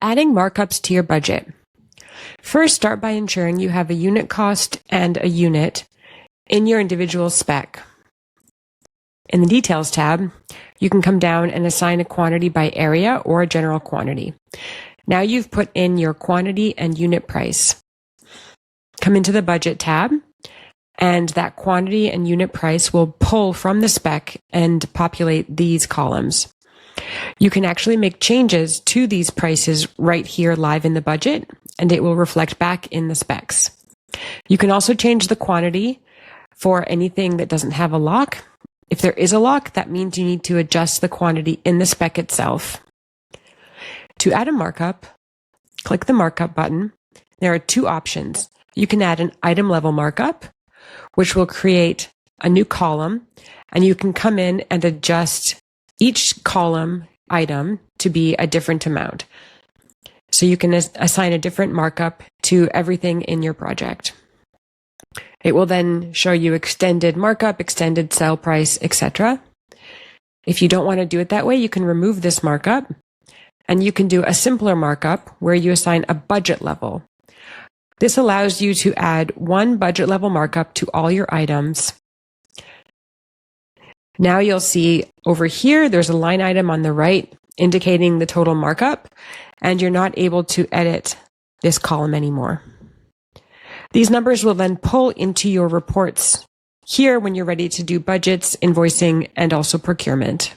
Adding markups to your budget. First, start by ensuring you have a unit cost and a unit in your individual spec. In the Details tab, you can come down and assign a quantity by area or a general quantity. Now you've put in your quantity and unit price. Come into the Budget tab, and that quantity and unit price will pull from the spec and populate these columns. You can actually make changes to these prices right here live in the budget, and it will reflect back in the specs. You can also change the quantity for anything that doesn't have a lock. If there is a lock, that means you need to adjust the quantity in the spec itself. To add a markup, click the Markup button. There are two options. You can add an item level markup, which will create a new column, and you can come in and adjust each column item to be a different amount. So you can assign a different markup to everything in your project. It will then show you extended markup, extended sale price, etc. If you don't want to do it that way, you can remove this markup, and you can do a simpler markup where you assign a budget level. This allows you to add one budget level markup to all your items. Now you'll see over here, there's a line item on the right indicating the total markup, and you're not able to edit this column anymore. These numbers will then pull into your reports here when you're ready to do budgets, invoicing, and also procurement.